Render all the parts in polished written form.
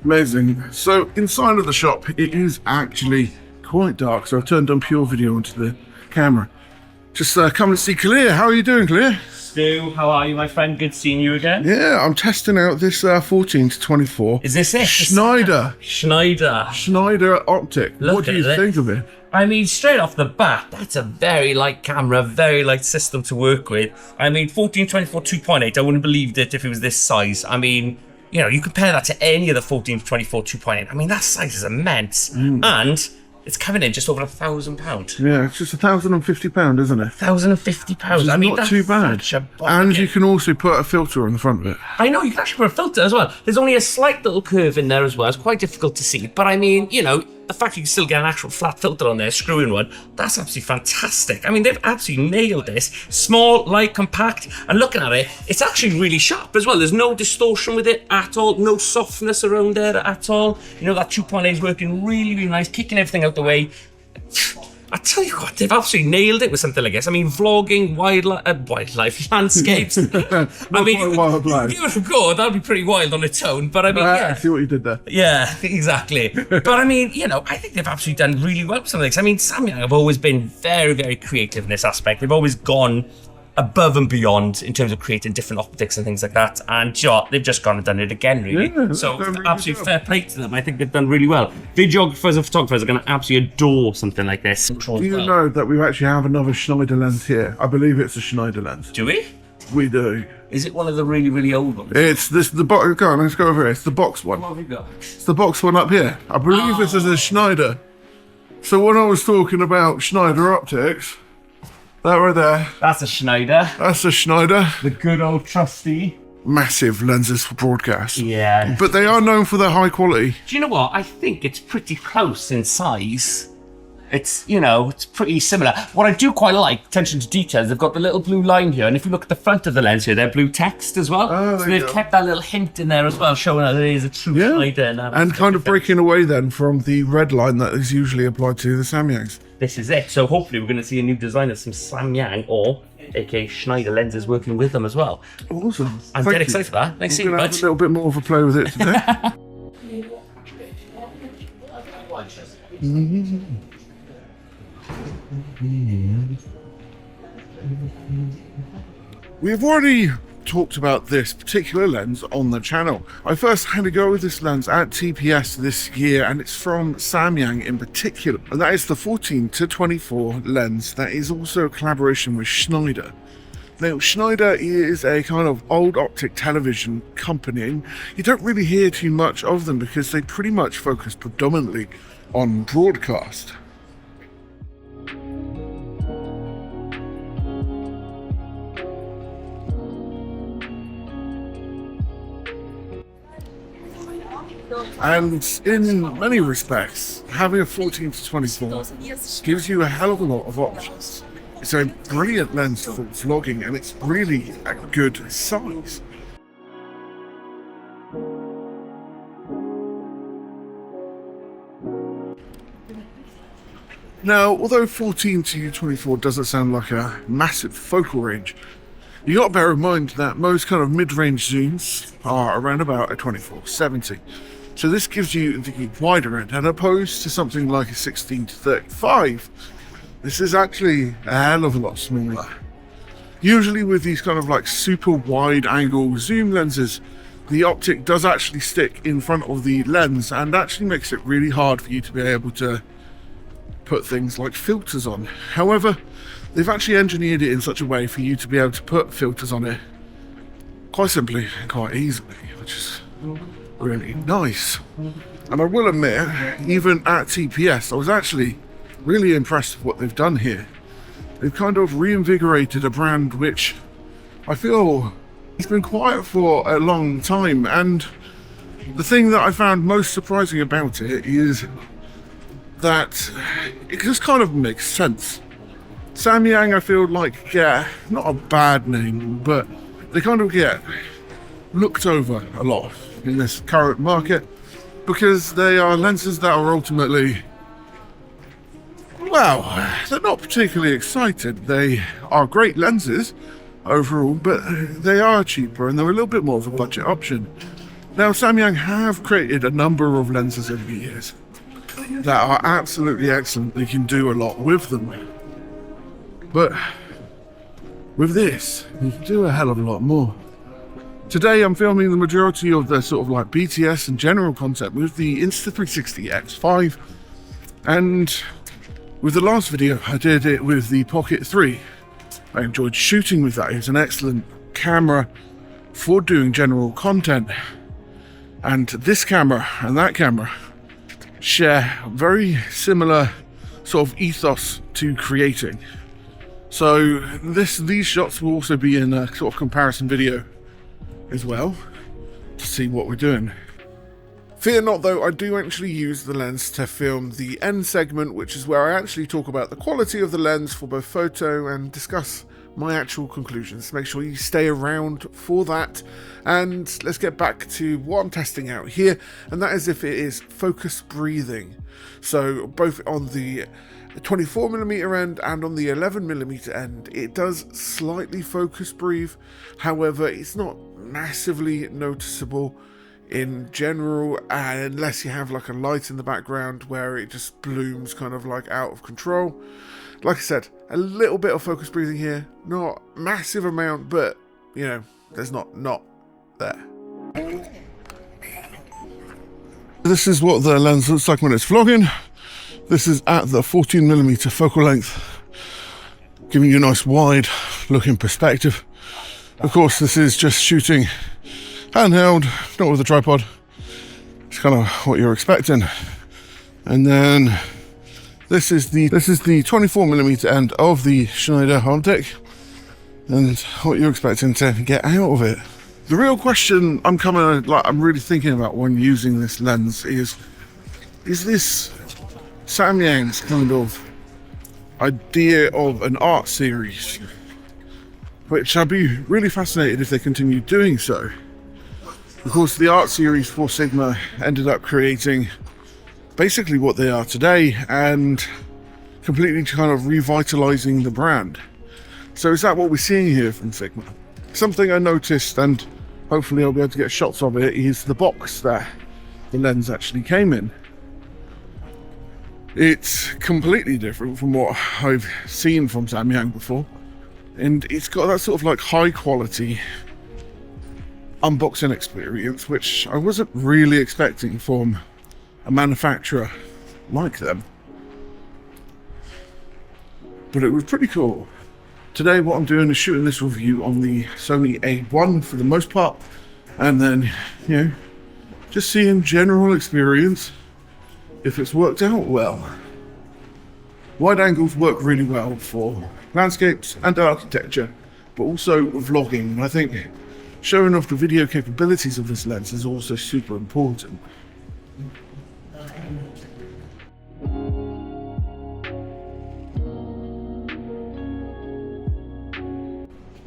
Amazing. So inside of the shop, it is actually quite dark. So I've turned on pure video onto the camera. Just come and see Clear. How are you doing, Clear? Stu, how are you, my friend? Good seeing you again. Yeah, I'm testing out this 14 to 24. Is this it? Schneider Optic. What do you think of it? I mean, straight off the bat, that's a very light camera, very light system to work with. I mean, 1424 2.8, I wouldn't have believed it if it was this size. I mean, you know, you compare that to any of the 1424 2.8. I mean, that size is immense. And it's coming in just over £1,000. Yeah, it's just £1,050, isn't it? £1,050. I mean, not too bad. And you can also put a filter on the front of it. I know, you can actually put a filter as well. There's only a slight little curve in there as well. It's quite difficult to see. But I mean, you know, the fact you can still get an actual flat filter on there, screw-in one, that's absolutely fantastic. I mean, they've absolutely nailed this. Small, light, compact, and looking at it, it's actually really sharp as well. There's no distortion with it at all, no softness around there at all. You know, that 2.8 is working really, really nice, kicking everything out the way. I tell you what, they've absolutely nailed it with something like this. I mean, vlogging, wildlife, landscapes. I mean, wildlife. Give it a go, that'd be pretty wild on its own. But I mean, yeah. I see what you did there. Yeah, exactly. But I mean, you know, I think they've absolutely done really well with some of this. I mean, Samyang have always been very, very creative in this aspect. They've always gone above and beyond in terms of creating different optics and things like that. And you know, they've just gone and done it again, really. Yeah, so really absolutely fair play to them. I think they've done really well. Videographers and photographers are going to absolutely adore something like this. Do you know that we actually have another Schneider lens here? I believe it's a Schneider lens. Do we? We do. Is it one of the really, really old ones? It's this, the box. Go on, let's go over here. It's the box one. What have we got? It's the box one up here. I believe this is a Schneider. So when I was talking about Schneider optics, that right there. That's a Schneider. That's a Schneider. The good old trusty. Massive lenses for broadcast. Yeah. But they are known for their high quality. Do you know what? I think it's pretty close in size. It's, you know, it's pretty similar. What I do quite like, attention to details, they've got the little blue line here, and if you look at the front of the lens here, they're blue text as well. Oh, so they've kept that little hint in there as well, showing that it is a true Schneider. And kind of breaking away then from the red line that is usually applied to the Samyangs. This is it. So hopefully we're going to see a new design of some Samyang or aka Schneider lenses working with them as well. Awesome. I'm dead excited for that. Nice to see you, bud. Have a little bit more of a play with it today. We've already talked about this particular lens on the channel. I first had to go with this lens at TPS this year, and it's from Samyang in particular, and that is the 14 to 24 lens. That is also a collaboration with Schneider. Now, Schneider is a kind of old optic television company, and you don't really hear too much of them because they pretty much focus predominantly on broadcast. And in many respects, having a 14 to 24 gives you a hell of a lot of options. It's a brilliant lens for vlogging, and it's really a good size. Now, although 14 to 24 doesn't sound like a massive focal range, you got to bear in mind that most kind of mid-range zooms are around about a 24-70. So this gives you the wider end, and opposed to something like a 16 to 35, this is actually a hell of a lot smaller. Usually with these kind of like super wide angle zoom lenses, the optic does actually stick in front of the lens and actually makes it really hard for you to be able to put things like filters on. However, they've actually engineered it in such a way for you to be able to put filters on it quite simply and quite easily, which is really nice. And I will admit, even at TPS, I was actually really impressed with what they've done here. They've kind of reinvigorated a brand which I feel has been quiet for a long time, and the thing that I found most surprising about it is that it just kind of makes sense. Samyang, I feel like, get not a bad name, but they kind of get looked over a lot in this current market because they are lenses that are ultimately, well, they're not particularly excited. They are great lenses overall, but they are cheaper and they're a little bit more of a budget option. Now, Samyang have created a number of lenses over the years that are absolutely excellent. They can do a lot with them. But with this, you can do a hell of a lot more. Today I'm filming the majority of the sort of like BTS and general concept with the Insta360 X5, and with the last video I did it with the Pocket 3. I enjoyed shooting with that. It's an excellent camera for doing general content, and this camera and that camera share very similar sort of ethos to creating. So these shots will also be in a sort of comparison video as well to see what we're doing. Fear not though, I do actually use the lens to film the end segment, which is where I actually talk about the quality of the lens for both photo and discuss my actual conclusions. Make sure you stay around for that, and let's get back to what I'm testing out here, and that is if it is focus breathing. So both on the 24mm end and on the 11mm end, it does slightly focus breathe. However, it's not massively noticeable in general, unless you have like a light in the background where it just blooms kind of like out of control. Like I said, a little bit of focus breathing here, not massive amount, but you know, there's not there. This is what the lens looks like when it's vlogging. This is at the 14mm focal length, giving you a nice wide looking perspective. Of course, this is just shooting handheld, not with a tripod. It's kind of what you're expecting. And then this is the 24mm end of the Schneider optic, and what you're expecting to get out of it. The real question I'm really thinking about when using this lens is this Samyang's kind of idea of an art series, which I'd be really fascinated if they continue doing so. Of course, the art series for Sigma ended up creating basically what they are today and completely kind of revitalizing the brand. So is that what we're seeing here from Sigma? Something I noticed, and hopefully I'll be able to get shots of it, is the box that the lens actually came in. It's completely different from what I've seen from Samyang before, and it's got that sort of like high quality unboxing experience, which I wasn't really expecting from a manufacturer like them, but it was pretty cool. Today what I'm doing is shooting this review on the Sony A1 for the most part, and then, you know, just seeing general experience if it's worked out well. Wide angles work really well for landscapes and architecture, but also vlogging. I think showing off the video capabilities of this lens is also super important.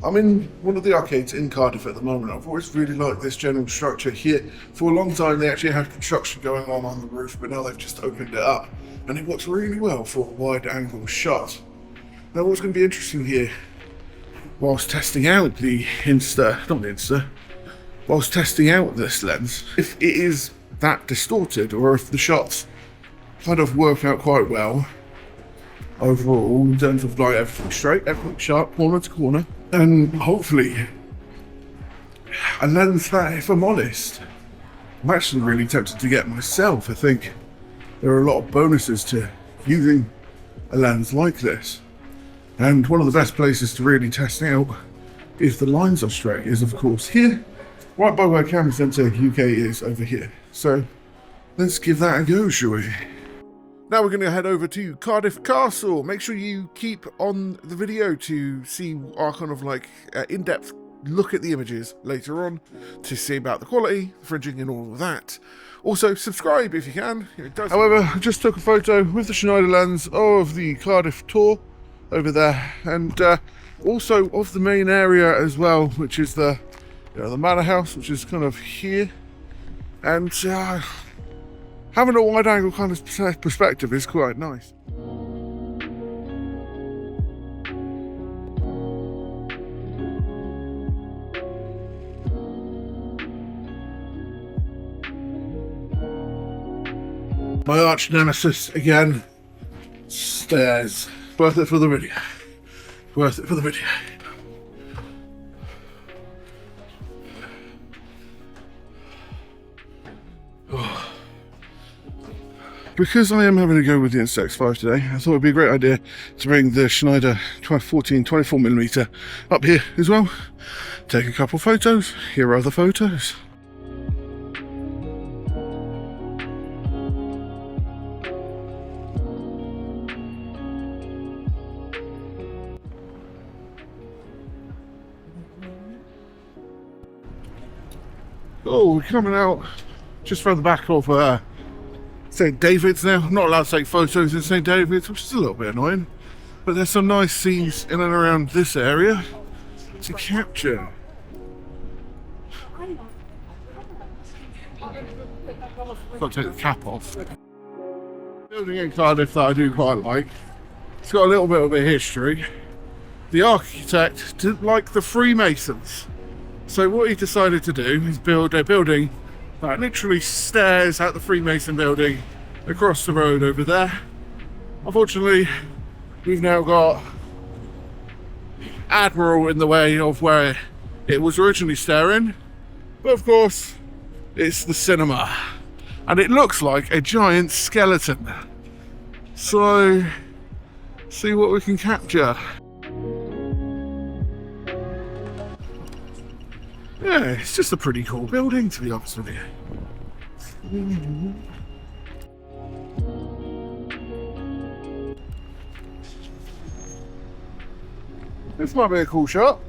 I'm in one of the arcades in Cardiff at the moment. I've always really liked this general structure here. For a long time they actually had construction going on the roof, but now they've just opened it up, and it works really well for a wide angle shot. Now what's going to be interesting here, whilst testing out whilst testing out this lens, if it is that distorted or if the shots kind of work out quite well overall in terms of like everything straight, everything sharp, corner to corner, and hopefully a lens that, if I'm honest, I'm actually really tempted to get myself. I think there are a lot of bonuses to using a lens like this, and one of the best places to really test out if the lines are straight is of course here, right by where Camera Centre UK is over here. So let's give that a go, shall we? Now we're going to head over to Cardiff Castle. Make sure you keep on the video to see our kind of like in-depth look at the images later on, to see about the quality, fringing and all of that. Also subscribe if you can. It does. However, I just took a photo with the Schneider lens of the Cardiff tour over there, and also of the main area as well, which is the manor house, which is kind of here. And having a wide angle kind of perspective is quite nice. My arch nemesis again, stairs. Worth it for the video. Worth it for the video. Oh. Because I am having to go with the Insta-X5 today, I thought it'd be a great idea to bring the Schneider 14-24mm up here as well. Take a couple photos. Here are the photos. Oh, we're coming out just from the back of St. David's now. I'm not allowed to take photos in St. David's, which is a little bit annoying. But there's some nice scenes in and around this area to capture. Got to take the cap off. Building in Cardiff that I do quite like. It's got a little bit of a history. The architect didn't like the Freemasons. So what he decided to do is build a building that literally stares at the Freemason building across the road over there. Unfortunately, we've now got Admiral in the way of where it was originally staring. But of course, it's the cinema. And it looks like a giant skeleton. So, see what we can capture. Yeah, it's just a pretty cool building, to be honest with you. This might be a cool shot.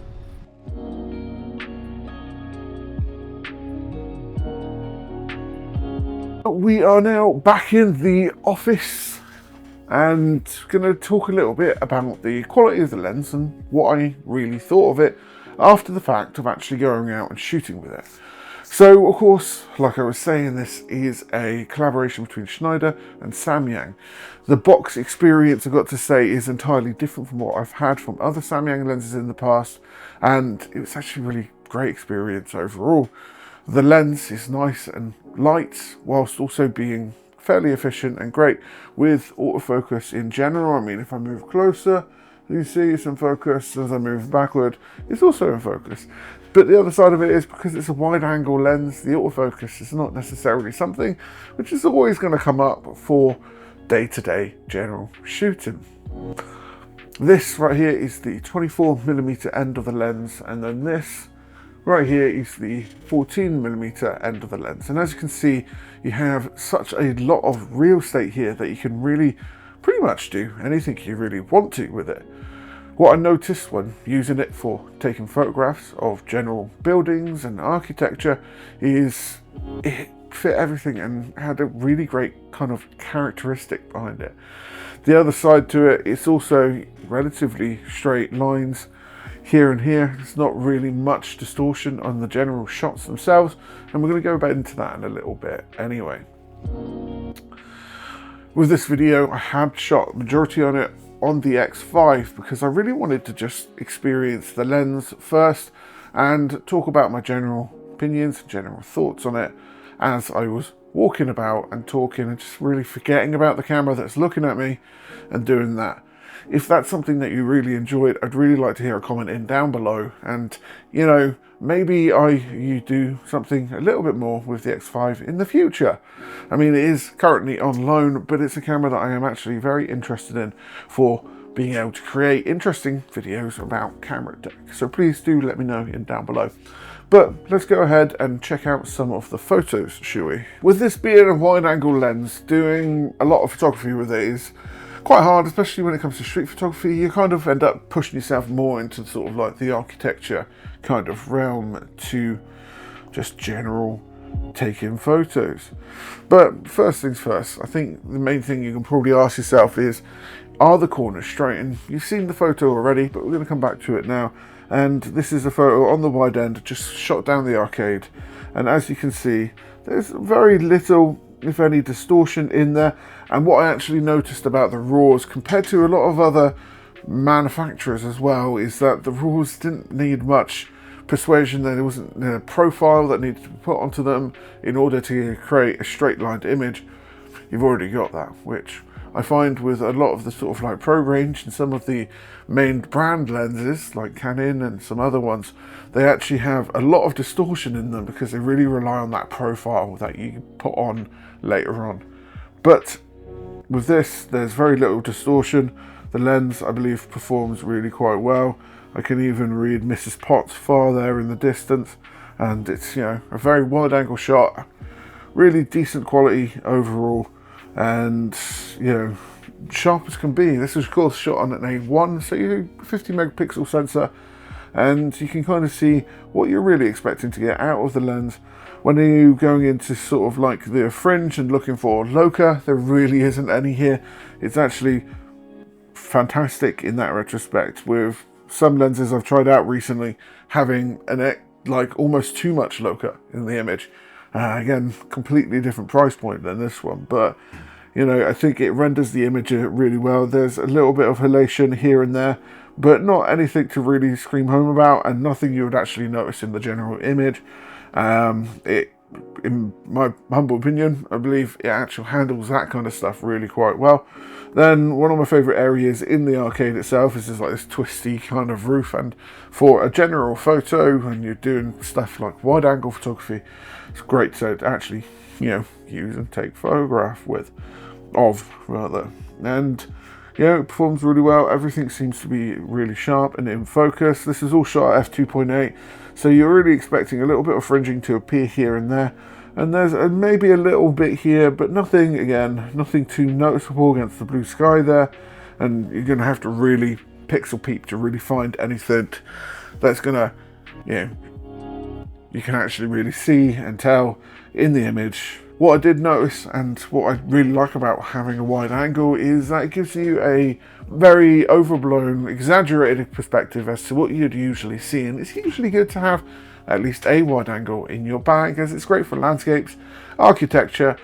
We are now back in the office and going to talk a little bit about the quality of the lens and what I really thought of it after the fact of actually going out and shooting with it. So of course, like I was saying, this is a collaboration between Schneider and Samyang. The box experience, I've got to say, is entirely different from what I've had from other Samyang lenses in the past, and it was actually a really great experience overall. The lens is nice and light whilst also being fairly efficient and great with autofocus in general. I mean, if I move closer, you see it's in focus. As I move backward, it's also in focus. But the other side of it is, because it's a wide angle lens, the autofocus is not necessarily something which is always going to come up for day-to-day general shooting. This right here is the 24mm end of the lens, and then this right here is the 14mm end of the lens. And as you can see, you have such a lot of real estate here that you can really pretty much do anything you really want to with it. What I noticed when using it for taking photographs of general buildings and architecture is it fit everything and had a really great kind of characteristic behind it. The other side to it, it's also relatively straight lines here and here. There's not really much distortion on the general shots themselves, and we're going to go back into that in a little bit anyway. With this video, I had shot majority on it on the X5 because I really wanted to just experience the lens first and talk about my general opinions and general thoughts on it as I was walking about and talking and just really forgetting about the camera that's looking at me and doing that. If that's something that you really enjoyed, I'd really like to hear a comment in down below, and you know, maybe you do something a little bit more with the X5 in the future. I mean, it is currently on loan, but it's a camera that I am actually very interested in for being able to create interesting videos about camera tech. So please do let me know in down below. But let's go ahead and check out some of the photos, shall we? With this being a wide angle lens, doing a lot of photography with it is quite hard, especially when it comes to street photography. You kind of end up pushing yourself more into sort of like the architecture kind of realm to just general taking photos. But first things first, I think the main thing you can probably ask yourself is, are the corners straight? And you've seen the photo already, but we're going to come back to it now. And this is a photo on the wide end, just shot down the arcade. And as you can see, there's very little, if any, distortion in there. And what I actually noticed about the RAWs compared to a lot of other manufacturers as well is that the RAWs didn't need much persuasion. There wasn't a profile that needed to be put onto them in order to create a straight lined image. you've already got that, which I find with a lot of the sort of like pro range and some of the main brand lenses like Canon and some other ones, they actually have a lot of distortion in them because they really rely on that profile that you put on later on. But with this, there's very little distortion. The lens, I believe, performs really quite well. I can even read Mrs. Potts far there in the distance, and it's, you know, a very wide angle shot, really decent quality overall, and, you know, sharp as can be. This is of course shot on an A1, so you 50 megapixel sensor, and you can kind of see what you're really expecting to get out of the lens. When you're going into sort of like the fringe and looking for Loca, there really isn't any here. It's actually fantastic in that retrospect, with some lenses I've tried out recently having like almost too much Loca in the image. Again, completely different price point than this one, but you know, I think it renders the image really well. There's a little bit of halation here and there, but not anything to really scream home about, and nothing you would actually notice in the general image. In my humble opinion, I believe it actually handles that kind of stuff really quite well. Then one of my favourite areas in the arcade itself is just like this twisty kind of roof, and for a general photo, when you're doing stuff like wide angle photography, it's great to actually, you know, use and take photograph of rather. And yeah, it performs really well. Everything seems to be really sharp and in focus. This is all shot at f2.8, so you're really expecting a little bit of fringing to appear here and there, and there's maybe a little bit here, but nothing, again, nothing too noticeable against the blue sky there. And you're gonna have to really pixel peep to really find anything that's gonna, you know, you can actually really see and tell in the image. What I did notice, and what I really like about having a wide angle, is that it gives you a very overblown, exaggerated perspective as to what you'd usually see. And it's usually good to have at least a wide angle in your bag, as it's great for landscapes, architecture,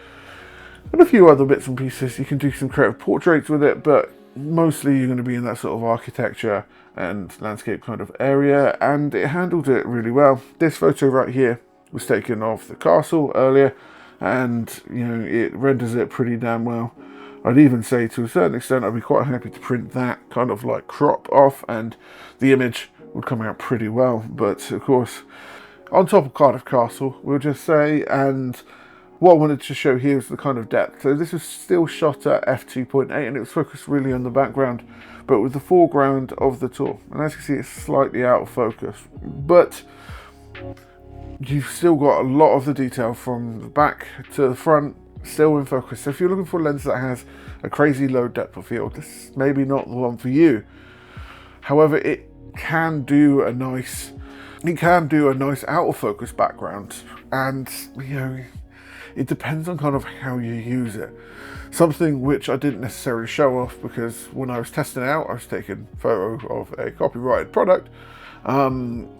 and a few other bits and pieces. You can do some creative portraits with it, but mostly you're going to be in that sort of architecture and landscape kind of area, and it handled it really well. This photo right here was taken of the castle earlier, and you know, it renders it pretty damn well. I'd even say to a certain extent I'd be quite happy to print that kind of like crop off, and the image would come out pretty well. But of course, on top of Cardiff Castle, we'll just say, and what I wanted to show here is the kind of depth. So this was still shot at f2.8, and it was focused really on the background, but with the foreground of the tour. And as you can see, it's slightly out of focus, but you've still got a lot of the detail from the back to the front still in focus. So if you're looking for a lens that has a crazy low depth of field, this is maybe not the one for you. However, it can do a nice out of focus background, and you know, it depends on kind of how you use it. Something which I didn't necessarily show off, because when I was testing it out, I was taking a photo of a copyrighted product,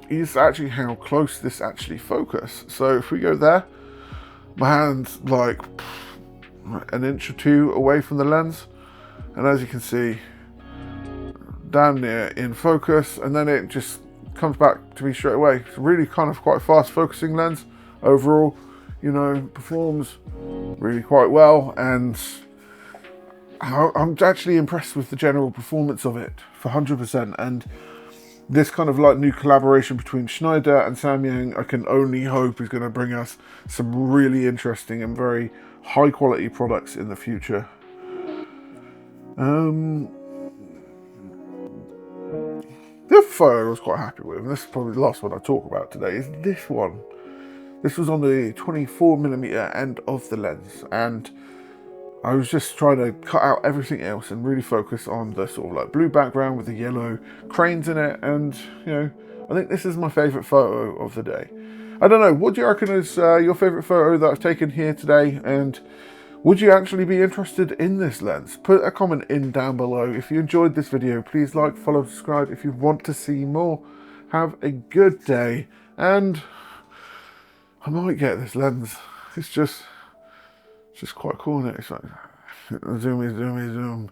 is actually how close this actually focuses. So if we go there, my hand's like an inch or two away from the lens, and as you can see, damn near in focus, and then it just comes back to me straight away. It's really kind of quite fast focusing lens overall, you know, performs really quite well, and I'm actually impressed with the general performance of it for 100%. And this kind of like new collaboration between Schneider and Samyang, I can only hope is going to bring us some really interesting and very high quality products in the future. The other photo I was quite happy with, and this is probably the last one I talk about today, is this one. This was on the 24mm end of the lens, and I was just trying to cut out everything else and really focus on the sort of like blue background with the yellow cranes in it. And you know, I think this is my favourite photo of the day. I don't know, what do you reckon is your favourite photo that I've taken here today, and would you actually be interested in this lens? Put a comment in down below. If you enjoyed this video, please like, follow, subscribe if you want to see more. Have a good day, and I might get this lens. It's just quite cool, isn't it? It's like zoom.